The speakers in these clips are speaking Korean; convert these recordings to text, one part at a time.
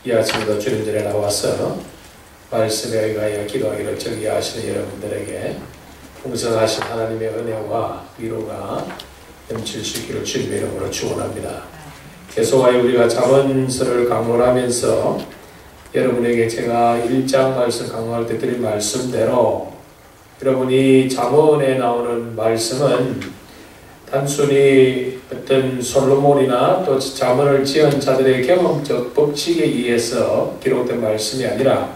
이 아침에도 주님 전에 나와서 말씀에 의하여 기도하기를 정의하시는 여러분들에게 풍성하신 하나님의 은혜와 위로가 넘칠 수 있기를 주님의 이름으로 축원합니다. 계속하여 우리가 잠언서를 강론하면서 여러분에게 제가 1장 말씀 강론할 때 드린 말씀대로 여러분이 잠언에 나오는 말씀은 단순히 어떤 솔로몬이나 또 잠언을 지은 자들의 경험적 법칙에 의해서 기록된 말씀이 아니라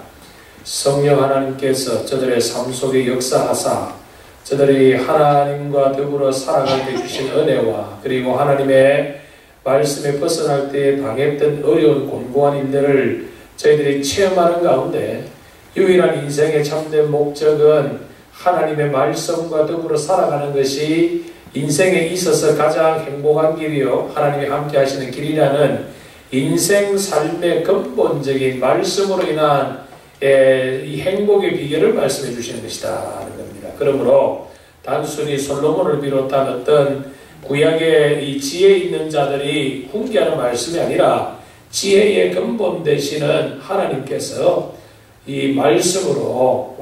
성령 하나님께서 저들의 삶 속에 역사하사 저들이 하나님과 더불어 살아갈 때 주신 은혜와 그리고 하나님의 말씀에 벗어날 때 당했던 어려운 곤고한 일들을 저희들이 체험하는 가운데 유일한 인생의 참된 목적은 하나님의 말씀과 더불어 살아가는 것이 인생에 있어서 가장 행복한 길이요 하나님이 함께 하시는 길이라는 인생 삶의 근본적인 말씀으로 인한 이 행복의 비결을 말씀해 주시는 것이다 하는 겁니다. 그러므로 단순히 솔로몬을 비롯한 어떤 구약의 이 지혜 있는 자들이 훈계하는 말씀이 아니라 지혜의 근본 되시는 하나님께서 이 말씀으로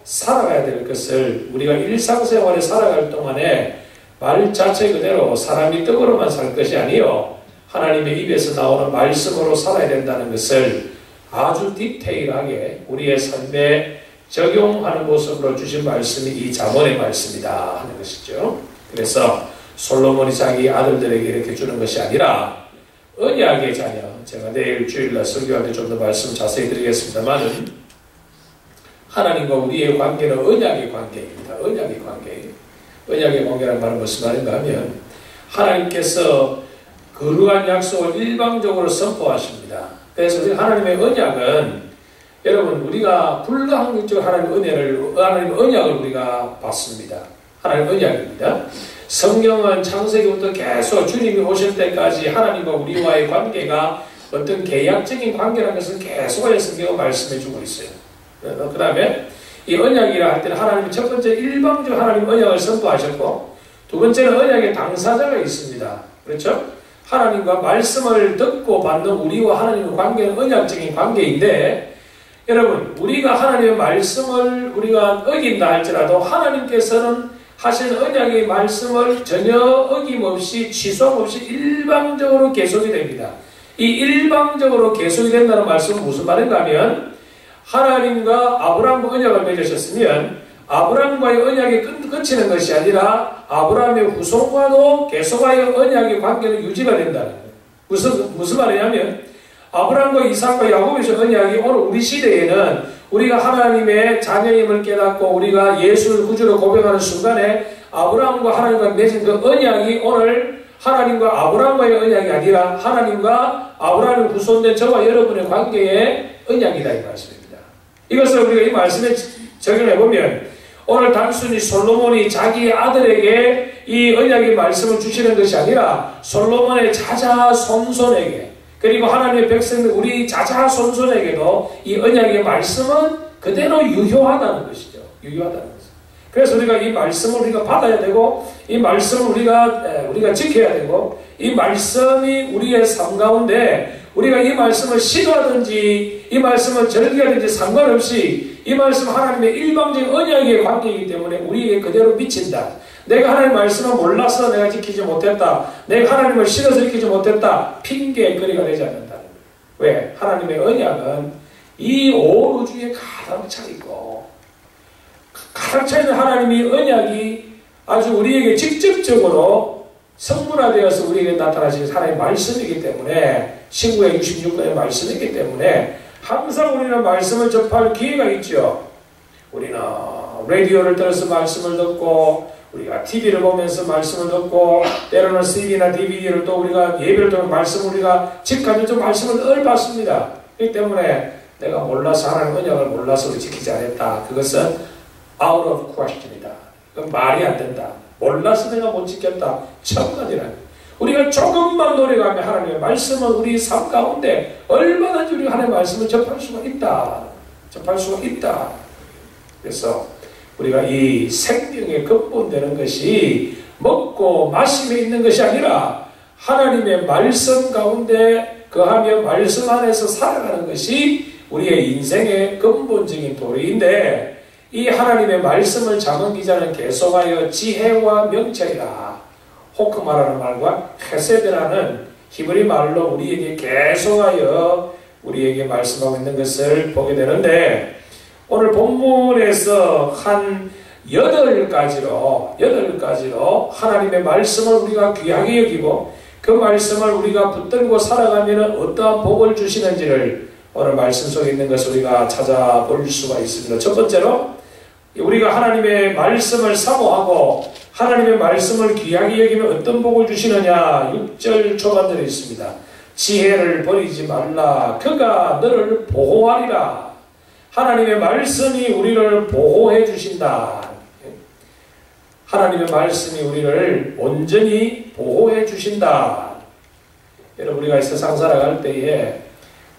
살아가야 될 것을 우리가 일상생활에 살아갈 동안에 말 자체 그대로 사람이 떡으로만 살 것이 아니요 하나님의 입에서 나오는 말씀으로 살아야 된다는 것을 아주 디테일하게 우리의 삶에 적용하는 모습으로 주신 말씀이 이 잠언의 말씀이다 하는 것이죠. 그래서 솔로몬이 자기 아들들에게 이렇게 주는 것이 아니라 언약의 자녀, 제가 내일 주일날 설교할 때 좀 더 말씀 자세히 드리겠습니다만 하나님과 우리의 관계는 언약의 관계입니다. 언약의 관계. 언약의 관계란 말은 무슨 말인가 하면 하나님께서 거룩한 약속을 일방적으로 선포하십니다. 그래서 하나님의 언약은 여러분 우리가 불가항력적 하나님의 언약을 우리가 받습니다. 하나님의 언약입니다. 성경은 창세기부터 계속 주님이 오실 때까지 하나님과 우리와의 관계가 어떤 계약적인 관계라는 것을 계속해서 성경은 말씀해 주고 있어요. 그 다음에 이 언약이라 할 때는 하나님이 첫 번째 일방적으로 하나님 언약을 선포하셨고 두 번째는 언약의 당사자가 있습니다. 그렇죠? 하나님과 말씀을 듣고 받는 우리와 하나님의 관계는 언약적인 관계인데 여러분 우리가 하나님의 말씀을 우리가 어긴다 할지라도 하나님께서는 하신 언약의 말씀을 전혀 어김없이 취소함 없이 일방적으로 계속이 됩니다. 이 일방적으로 계속이 된다는 말씀은 무슨 말인가 하면 하나님과 아브라함과 언약을 맺으셨으면 아브라함과의 언약이 끝이는 것이 아니라 아브라함의 후손과도 계속하여 언약의 관계는 유지가 된다는 거예요. 무슨 말이냐면 아브라함과 이삭과 야곱의 언약이 오늘 우리 시대에는 우리가 하나님의 자녀임을 깨닫고 우리가 예수를 구주로 고백하는 순간에 아브라함과 하나님과 맺은 그 언약이 오늘 하나님과 아브라함과의 언약이 아니라 하나님과 아브라함의 후손된 저와 여러분의 관계의 언약이다 이 말씀입니다. 이것을 우리가 이 말씀에 적용해보면 오늘 단순히 솔로몬이 자기 아들에게 이 언약의 말씀을 주시는 것이 아니라 솔로몬의 자자손손에게 그리고 하나님의 백성들 우리 자자손손에게도 이 언약의 말씀은 그대로 유효하다는 것이죠. 유효하다는 것이죠. 그래서 우리가 이 말씀을 우리가 받아야 되고 이 말씀을 우리가 지켜야 되고 이 말씀이 우리의 삶 가운데 우리가 이 말씀을 시도하든지 이 말씀을 절기하든지 상관없이 이 말씀 하나님의 일방적인 언약의 관계이기 때문에 우리에게 그대로 미친다. 내가 하나님의 말씀을 몰라서 내가 지키지 못했다. 내가 하나님을 싫어서 지키지 못했다. 핑계거리가 되지 않는다는 거예요. 왜? 하나님의 언약은 이 온 우주에 가득 차있고 가득 차있는 하나님의 언약이 아주 우리에게 직접적으로 성문화되어서 우리에게 나타나신 하나님의 말씀이기 때문에 신구약 66권의 말씀이기 때문에 항상 우리는 말씀을 접할 기회가 있죠. 우리는 라디오를 들어서 말씀을 듣고 우리가 TV를 보면서 말씀을 듣고 때로는 CD나 DVD를 또 우리가 예배를 통해 말씀을 우리가 직관적으로 말씀을 늘 받습니다. 그렇기 때문에 내가 몰라서 하나님 언약을 몰라서 지키지 않았다. 그것은 out of question이다. 그건 말이 안 된다. 몰라서 내가 못 지켰다. 천만이라는 우리가 조금만 노력하면 하나님의 말씀은 우리 삶 가운데 얼마든지 우리가 하나님의 말씀을 접할 수가 있다. 접할 수가 있다. 그래서 우리가 이 생명의 근본되는 것이 먹고 마심에 있는 것이 아니라 하나님의 말씀 가운데 거하며 말씀 안에서 살아가는 것이 우리의 인생의 근본적인 도리인데, 이 하나님의 말씀을 작은 기자는 계속하여 지혜와 명철이라, 호크마라는 말과 헤세드라는 히브리 말로 우리에게 계속하여 우리에게 말씀하고 있는 것을 보게 되는데, 오늘 본문에서 한 8가지로 하나님의 말씀을 우리가 귀하게 여기고 그 말씀을 우리가 붙들고 살아가면 어떠한 복을 주시는지를 오늘 말씀 속에 있는 것을 우리가 찾아볼 수가 있습니다. 첫 번째로 우리가 하나님의 말씀을 사모하고 하나님의 말씀을 귀하게 여기면 어떤 복을 주시느냐, 6절 초반절에 있습니다. 지혜를 버리지 말라. 그가 너를 보호하리라. 하나님의 말씀이 우리를 보호해 주신다. 하나님의 말씀이 우리를 온전히 보호해 주신다. 여러분, 우리가 이 세상 살아갈 때에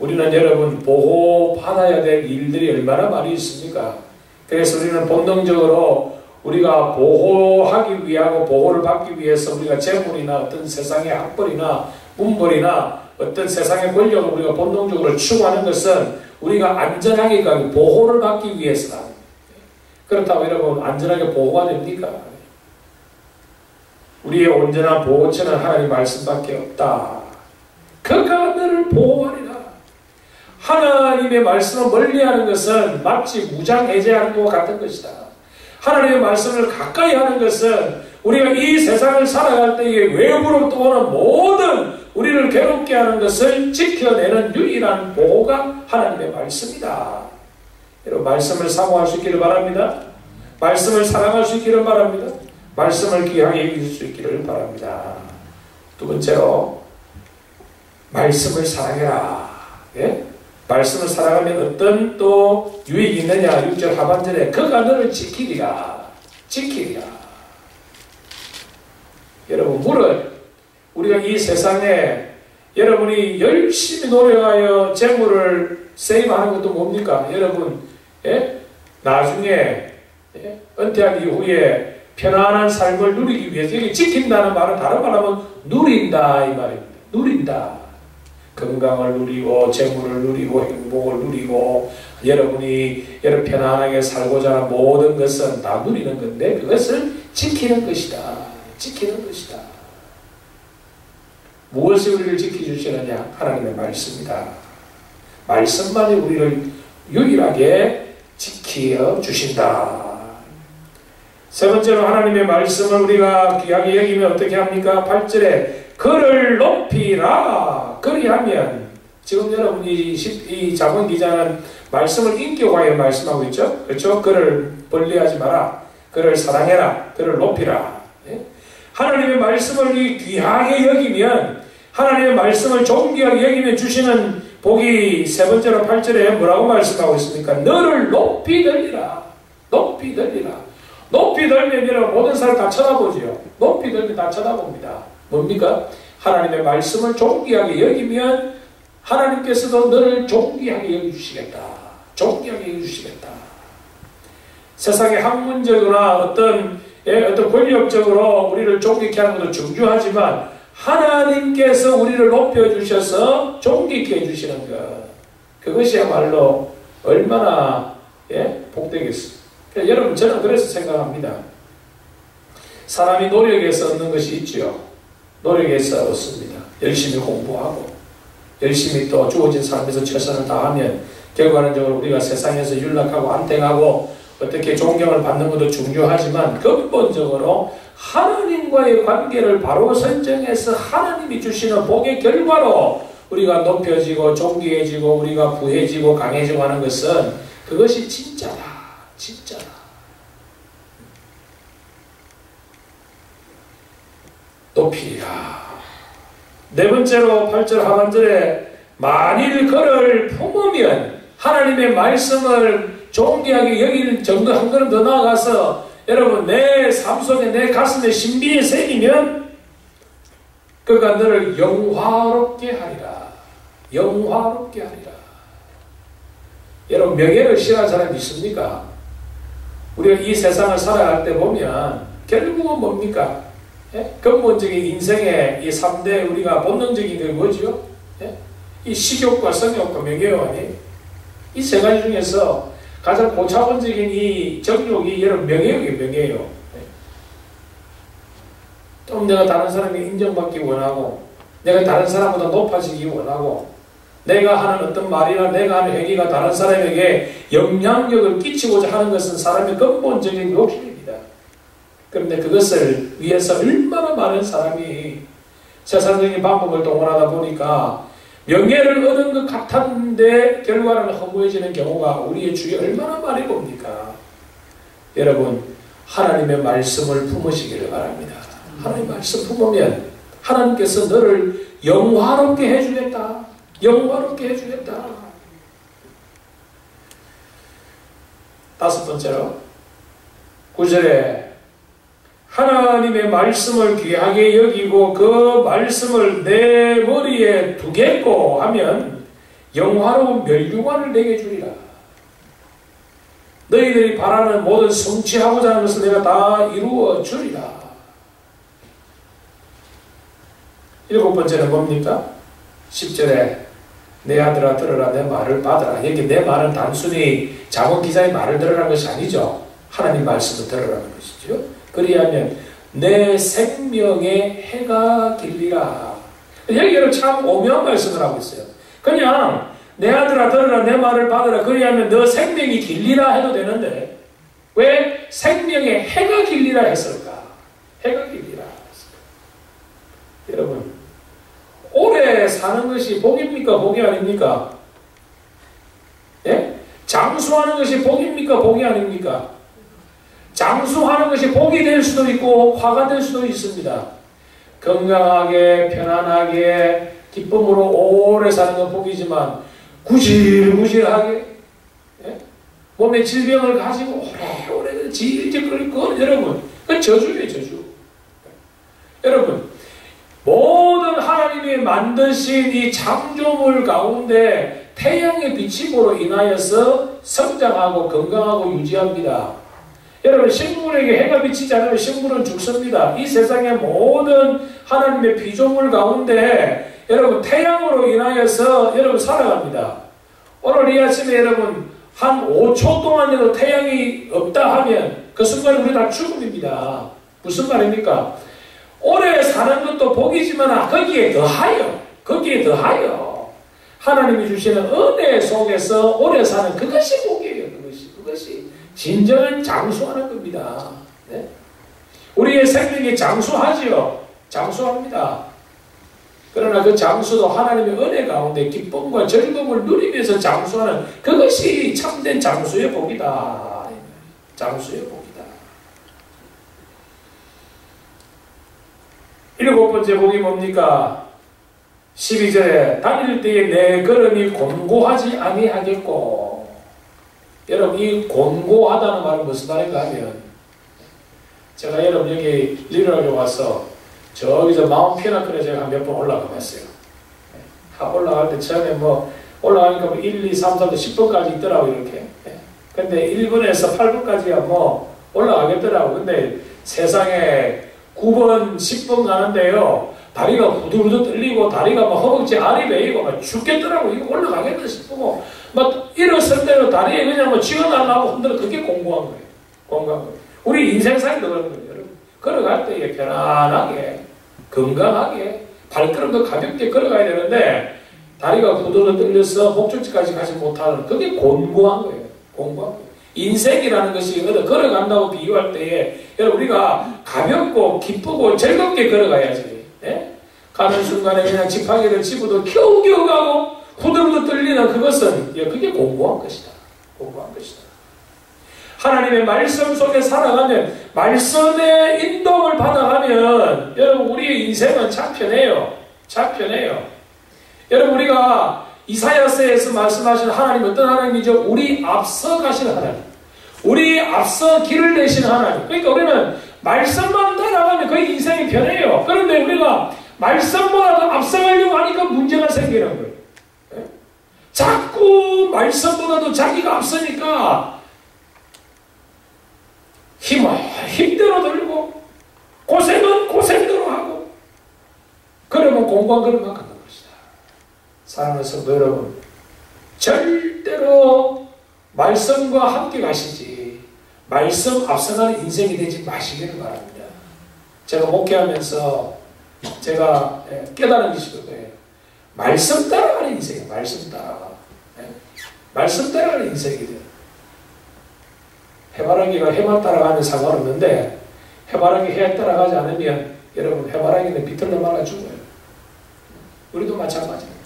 우리는 여러분 보호받아야 될 일들이 얼마나 많이 있습니까? 그래서 우리는 본능적으로 우리가 보호하기 위하고 보호를 받기 위해서 우리가 재물이나 어떤 세상의 학벌이나 문벌이나 어떤 세상의 권력을 우리가 본능적으로 추구하는 것은 우리가 안전하게 가고 보호를 받기 위해서다. 그렇다고 여러분 안전하게 보호가 됩니까? 우리의 온전한 보호처는 하나님 말씀밖에 없다. 그가 너를 보호하리라. 하나님의 말씀을 멀리하는 것은 마치 무장해제하는 것과 같은 것이다. 하나님의 말씀을 가까이 하는 것은 우리가 이 세상을 살아갈 때에 외부로부터 오는 모든 우리를 괴롭게 하는 것을 지켜내는 유일한 보호가 하나님의 말씀이다. 여러분, 말씀을 사모할 수 있기를 바랍니다. 말씀을 사랑할 수 있기를 바랍니다. 말씀을 귀하게 여길 수 있기를 바랍니다. 두 번째로 말씀을 사랑해라. 예? 말씀을 사랑하면 어떤 또 유익이 있느냐. 6절 하반절에 그가 너를 지키리라. 지키리라. 여러분, 물을 우리가 이 세상에 여러분이 열심히 노력하여 재물을 세이브하는 것도 뭡니까? 여러분, 예? 나중에 은퇴한 이후에 편안한 삶을 누리기 위해서, 여기 지킨다는 말은 다른 말로 하면 누린다 이 말입니다. 누린다. 건강을 누리고 재물을 누리고 행복을 누리고 여러분이 편안하게 살고자 하는 모든 것은 다 누리는 건데 그것을 지키는 것이다. 지키는 것이다. 무엇이 우리를 지켜주시느냐? 하나님의 말씀이다. 말씀만이 우리를 유일하게 지켜주신다. 세 번째로 하나님의 말씀을 우리가 귀하게 여기면 어떻게 합니까? 8절에 그를 높이라. 그리하면, 지금 여러분이 이 작은 기자는 말씀을 인격화해 말씀하고 있죠? 그렇죠? 그를 멀리하지 마라. 그를 사랑해라. 그를 높이라. 예? 하나님의 말씀을 귀하게 여기면, 하나님의 말씀을 존귀하게 여기면 주시는 복이 세 번째로 8절에 뭐라고 말씀하고 있습니까? 너를 높이 들리라. 높이 들리라. 높이 들면 모든 사람 다 쳐다보지요. 높이 들면 다 쳐다봅니다. 뭡니까? 하나님의 말씀을 존귀하게 여기면 하나님께서도 너를 존귀하게 여기주시겠다. 존귀하게 여기주시겠다. 세상의 학문적으로나 어떤 권력적으로 우리를 존귀케 하는 것도 중요하지만 하나님께서 우리를 높여주셔서 존귀케 해주시는 것, 그것이야말로 얼마나 복되겠습니까? 그러니까 여러분, 저는 그래서 생각합니다. 사람이 노력해서 얻는 것이 있죠. 노력해서 얻습니다. 열심히 공부하고 열심히 또 주어진 삶에서 최선을 다하면 결과론적으로 우리가 세상에서 윤락하고 안택하고 어떻게 존경을 받는 것도 중요하지만 근본적으로 하나님과의 관계를 바로 설정해서 하나님이 주시는 복의 결과로 우리가 높여지고 존귀해지고 우리가 부해지고 강해지고 하는 것은 그것이 진짜다. 진짜다. 높이라. 네 번째로 8절 하반절에 만일 그를 품으면, 하나님의 말씀을 존귀하게 여기는 정도 한 걸음 더 나아가서 여러분 내 삶 속에 내 가슴에 신비에 새기면 그가 너를 영화롭게 하리라. 영화롭게 하리라. 여러분, 명예를 싫어하는 사람이 있습니까? 우리가 이 세상을 살아갈 때 보면 결국은 뭡니까? 예? 근본적인 인생의 이 3대 우리가 본능적인 게 뭐죠? 예? 이 식욕과 성욕과 명예욕이 이 세 가지 중에서 가장 고차원적인 이 정욕이 여러분 명예욕이에요. 명예욕. 좀 내가 다른 사람에게 인정받기 원하고 내가 다른 사람보다 높아지기 원하고 내가 하는 어떤 말이나 내가 하는 행위가 다른 사람에게 영향력을 끼치고자 하는 것은 사람의 근본적인 욕심입니다. 그런데 그것을 위해서 얼마나 많은 사람이 세상적인 방법을 동원하다 보니까 명예를 얻은 것 같았는데 결과는 허무해지는 경우가 우리의 주위에 얼마나 많이 봅니까? 여러분, 하나님의 말씀을 품으시기를 바랍니다. 하나님의 말씀 품으면 하나님께서 너를 영화롭게 해주겠다. 영화롭게 해주겠다. 다섯 번째로 9절에 하나님의 말씀을 귀하게 여기고 그 말씀을 내 머리에 두겠고 하면 영화로운 멸류관을 내게 주리라. 너희들이 바라는 모든 성취하고자 하는 것을 내가 다 이루어 주리라. 일곱 번째는 뭡니까? 10절에 내 아들아 들으라 내 말을 받으라. 여기 내 말은 단순히 잠언 기자의 말을 들으라는 것이 아니죠. 하나님 말씀을 들으라는 것이죠. 그리하면 내 생명의 해가 길리라. 여기는 참 오묘한 말씀을 하고 있어요. 그냥 내 아들아 들으라 내 말을 받으라 그리하면 너 생명이 길리라 해도 되는데 왜 생명의 해가 길리라 했을까? 해가 길리라 했을까? 여러분, 오래 사는 것이 복입니까? 복이 아닙니까? 예? 장수하는 것이 복입니까? 복이 아닙니까? 장수하는 것이 복이 될 수도 있고 화가 될 수도 있습니다. 건강하게 편안하게 기쁨으로 오래 사는 건 복이지만 구질구질하게 예? 몸에 질병을 가지고 오래오래 질질 끓고 여러분 그건 저주예요. 저주. 여러분 모든 하나님이 만드신 이 창조물 가운데 태양의 비침으로 인하여서 성장하고 건강하고 유지합니다. 여러분 식물에게 해가 비치지 않으면 식물은 죽습니다. 이 세상의 모든 하나님의 피조물 가운데 여러분 태양으로 인하여서 여러분 살아갑니다. 오늘 이 아침에 여러분 한 5초 동안에도 태양이 없다 하면 그 순간 우리 다 죽음입니다. 무슨 말입니까? 오래 사는 것도 복이지만 거기에 더하여 하나님이 주시는 은혜 속에서 오래 사는 그것이 복이에요. 그것이 진정한 장수하는 겁니다. 네? 우리의 생명이 장수하지요. 장수합니다. 그러나 그 장수도 하나님의 은혜 가운데 기쁨과 즐거움을 누리면서 장수하는 그것이 참된 장수의 복이다. 장수의 복이다. 일곱 번째 복이 뭡니까? 12절에 다닐 때에 내 걸음이 곤고하지 아니하겠고. 여러분 이 곤고하다는 말은 무슨 말인가 하면 제가 여러분 여기 리더하게 와서 저기서 마운트 피나클에 제가 몇 번 올라가 봤어요. 올라갈 때 처음에 뭐 올라가니까 뭐 1, 2, 3, 4, 10번까지 있더라고 이렇게. 근데 1번에서 8번까지야 뭐 올라가겠더라고. 근데 세상에 9번, 10번 가는데요. 다리가 후들후들 떨리고 다리가 막 허벅지 알이 베이고 막 죽겠더라고. 이거 올라가겠다 싶고 막 일어설 때로 다리에 그냥 뭐 쥐어나가고 흔들어. 그게 공고한 거예요. 공고한 거예요. 우리 인생살이도 그런 거예요. 여러분. 걸어갈 때 편안하게 건강하게 발걸음도 가볍게 걸어가야 되는데 다리가 후들후들 떨려서 목적지까지 가지 못하는 그게 곤고한 거예요. 곤고한 거예요. 인생이라는 것이 걸어간다고 비유할 때에 우리가 가볍고 기쁘고 즐겁게 걸어가야지. 예? 가는 순간에 그냥 지팡이를 집어도 겨우겨우 가고 후들후들 떨리는 그것은 그게 공고한 것이다. 공고한 것이다. 하나님의 말씀 속에 살아가면 말씀의 인도를 받아가면 여러분 우리의 인생은 참 편해요. 참 편해요. 여러분 우리가 이사야서에서 말씀하신 하나님 어떤 하나님이죠? 우리 앞서 가시는 하나님. 우리 앞서 길을 내시는 하나님. 그러니까 우리는 말씀만 따라가면 거의 인생이 편해요. 그런데 우리가 말씀보다도 앞서가려고 하니까 문제가 생기는 거예요. 네? 자꾸 말씀보다도 자기가 앞서니까 힘은 힘대로 들고 고생은 고생대로 하고 그러면 공부한 그릇만 가는 것이다. 사랑하는 성도 여러분, 절대로 말씀과 함께 가시지 말씀 앞서가는 인생이 되지 마시기를 바랍니다. 제가 목회하면서 제가 깨달은 것이 그거예요. 말씀 따라가는 인생이에요. 말씀 따라가. 말씀 따라가는 인생이 돼요. 해바라기가 해만 따라가면 상관없는데 해바라기 해 따라가지 않으면 여러분 해바라기는 비틀러 말아 죽어요. 우리도 마찬가지예요.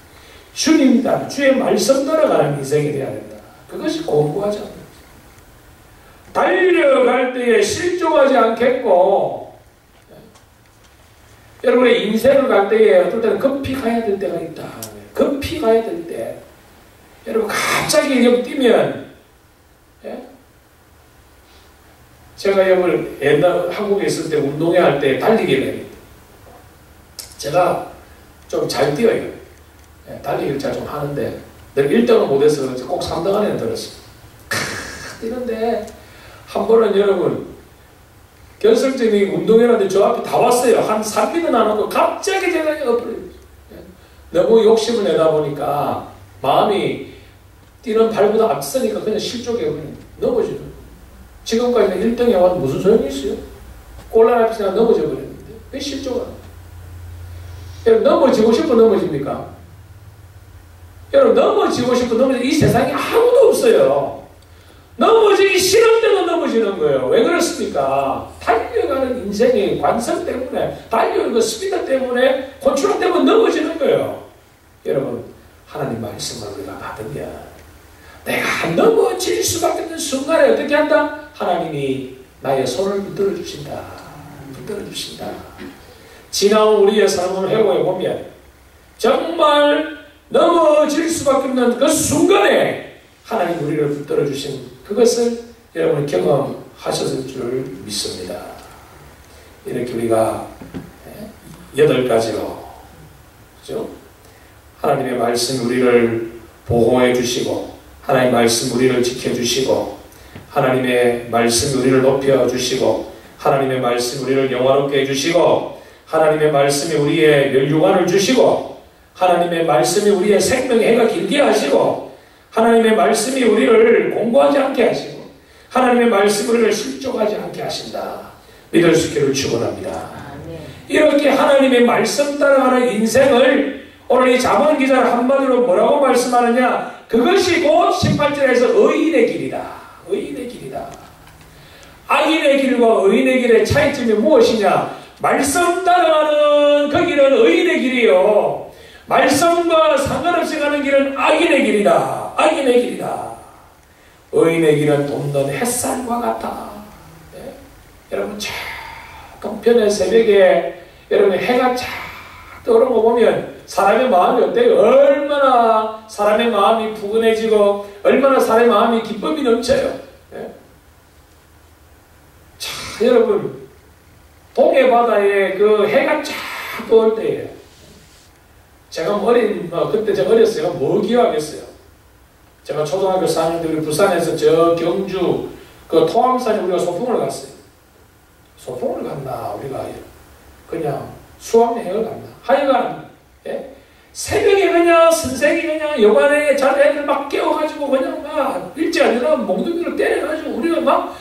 주님 따라 주의 말씀 따라가는 인생이 되어야 된다. 그것이 공부하지 않는 거죠. 달려갈 때에 실족하지 않겠고 여러분의 인생을 갈 때에 어떨 때는 급히 가야 될 때가 있다. 급히 가야 될 때 여러분 갑자기 여기 뛰면 제가 여러분 옛날 한국에 있을 때 운동회 할 때 달리기를 해요. 제가 좀 잘 뛰어요. 달리기를 잘 좀 하는데 늘 1등은 못해서 그런지 꼭 3등 안에는 들었어요. 뛰는데 한 번은 여러분 결승점이 운동회라는데 저 앞에 다 왔어요. 한 3미는 안 하고 갑자기 제가 엎어져요. 너무 욕심을 내다 보니까 마음이 뛰는 발보다 앞서니까 그냥 실족해 그냥 넘어지는 거예요. 지금까지는 1등에 와도 무슨 소용이 있어요? 골란 앞에서 넘어져 버렸는데 왜 실족을 여러분 넘어지고 싶어 넘어집니까? 여러분 넘어지고 싶어 넘어지고 이 세상에 아무도 없어요. 넘어지기 싫은데도 넘어지는 거예요. 왜 그렇습니까? 달려가는 인생의 관성 때문에 달려가는 그 스피드 때문에 고추랑 때문에 넘어지는 거예요. 여러분 하나님 말씀을 우리가 받으면 내가 넘어질 수밖에 없는 순간에 어떻게 한다? 하나님이 나의 손을 붙들어 주신다. 붙들어 주신다. 지나온 우리의 삶을 회고해 보면 정말 넘어질 수밖에 없는 그 순간에 하나님 우리를 붙들어 주신 그것을 여러분 경험하셨을 줄 믿습니다. 이렇게 우리가 8가지로 그죠? 하나님의 말씀 우리를 보호해 주시고 하나님의 말씀 우리를 지켜주시고 하나님의 말씀 우리를 높여주시고 하나님의 말씀 우리를 영화롭게 해주시고 하나님의 말씀이 우리의 멸류관을 주시고 하나님의 말씀이 우리의 생명의 해가 길게 하시고 하나님의 말씀이 우리를 공부하지 않게 하시고 하나님의 말씀이 우리를 실족하지 않게 하신다. 믿을 수 있기를 축원합니다. 이렇게 하나님의 말씀 따라가는 인생을 오늘 이 자문 기자를 한마디로 뭐라고 말씀하느냐? 그것이 곧 18절에서 의인의 길이다. 의인의 길이다. 악인의 길과 의인의 길의 차이점이 무엇이냐? 말씀 따라가는 그 길은 의인의 길이요. 말씀과 상관없이 가는 길은 악인의 길이다. 악인의 길이다. 의인의 길은 돋는 햇살과 같다. 네? 여러분 동편의 새벽에 여러분 해가 쫙 떠오르는 거 보면 사람의 마음이 어때요? 얼마나 사람의 마음이 푸근해지고 얼마나 사람의 마음이 기쁨이 넘쳐요. 네? 자, 여러분 동해 바다에 그 해가 쫙 떠올 때에 제가 그때 제가 어렸어요. 뭐 기억하겠어요? 제가 초등학교 4학년 때 우리 부산에서 저 경주 그 토암산에 우리가 소풍을 갔어요. 소풍을 갔나 우리가 그냥 수학여행을 갔나 하여간 새벽에 그냥 선생이 그냥 여관에 잘 애들 막 깨워가지고 그냥 막 일찍 안 일어나면 몽둥이를 때려가지고 우리가 막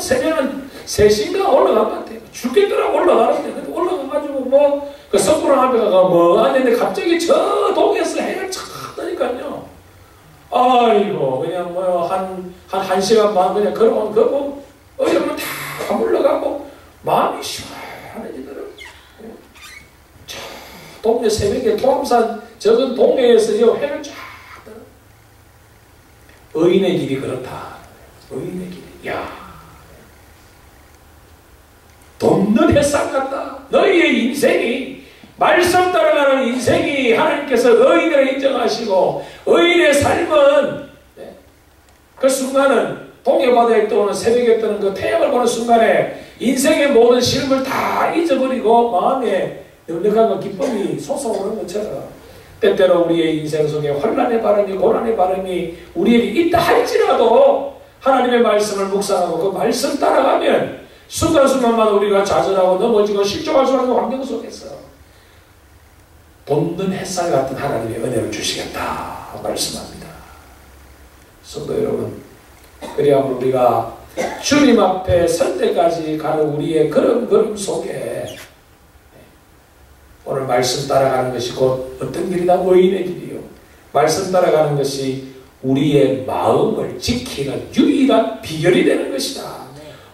새벽 한 3시인가 올라간 것 같아요. 죽겠더라고 올라가는데 올라가가지고 뭐 그 석굴암 앞에 가가 뭐 하는데 갑자기 저 동에서 해가 착 뜨니까요. 아이고 그냥 뭐 한 1시간 반 그냥 걸어온 거 뭐 어디로 다 물러가고 마음이 시원해지더라고요. 동네 새벽에 토암산 적은 동네에서 해를 쫙 떠요. 의인의 길이 그렇다. 의인의 길이. 야, 돋는 햇살 같다. 너희의 인생이 말씀 따라가는 인생이 하나님께서 의인을 인정하시고 의인의 삶은 그 순간은 동해바다에 떠오는 새벽에 떠는 그 태양을 보는 순간에 인생의 모든 시름을 다 잊어버리고 마음에 넉넉한 기쁨이 솟아오르는 것처럼 때때로 우리의 인생 속에 혼란의 바람이 고난의 바람이 우리에게 있다 할지라도 하나님의 말씀을 묵상하고 그 말씀 따라가면 순간순간마다 우리가 좌절하고 넘어지고 실족할 수 있는 환경 속에서 돋는 햇살 같은 하나님의 은혜를 주시겠다 말씀합니다. 성도 여러분, 그리하면 우리가 주님 앞에 설 때까지 가는 우리의 걸음 속에 오늘 말씀 따라가는 것이 곧 어떤 길이다? 의인의 길이요. 말씀 따라가는 것이 우리의 마음을 지키는 유일한 비결이 되는 것이다.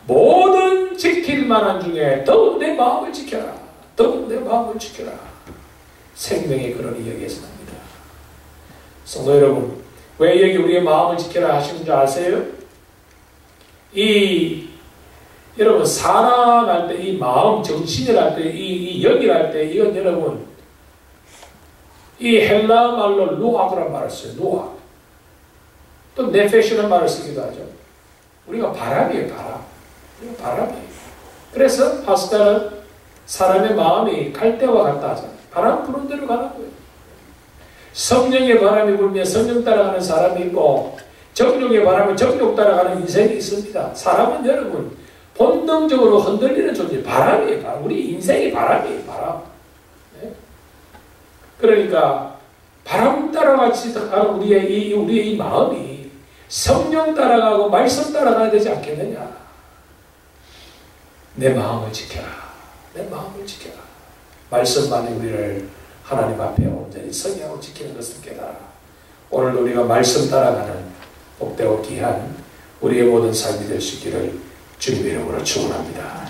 모든 지킬 만한 중에 더욱 내 마음을 지켜라. 더욱 내 마음을 지켜라. 생명의 근원이 여기에서 납니다. 성도 여러분, 왜 여기 우리의 마음을 지켜라 하시는 줄 아세요? 여러분, 사람할 때 이 마음, 정신이랄 때, 이 영이랄 때, 이건 여러분, 이 헬라 말로 루아그란 말을 써요. 루아. 또 네페시라는 말을 쓰기도 하죠. 우리가 바람이에요, 바람. 우리가 바람이에요. 그래서 파스칼은 사람의 마음이 갈대와 같다 하잖아요. 바람 부는 대로 가는 거예요. 성령의 바람이 불면 성령 따라가는 사람이 있고, 정욕의 바람은 정욕 따라가는 인생이 있습니다. 사람은 여러분, 본능적으로 흔들리는 존재, 바람이에요. 바람. 우리 인생이 바람이에요, 바람. 네? 그러니까, 바람 따라가지 가는 우리의 이 마음이 성령 따라가고 말씀 따라가야 되지 않겠느냐. 내 마음을 지켜라. 내 마음을 지켜라. 말씀만이 우리를 하나님 앞에 온전히 성령으로 지키는 것을 깨달아. 오늘 우리가 말씀 따라가는 복되고 귀한 우리의 모든 삶이 될 수 있기를 주님의 이름으로 축원합니다.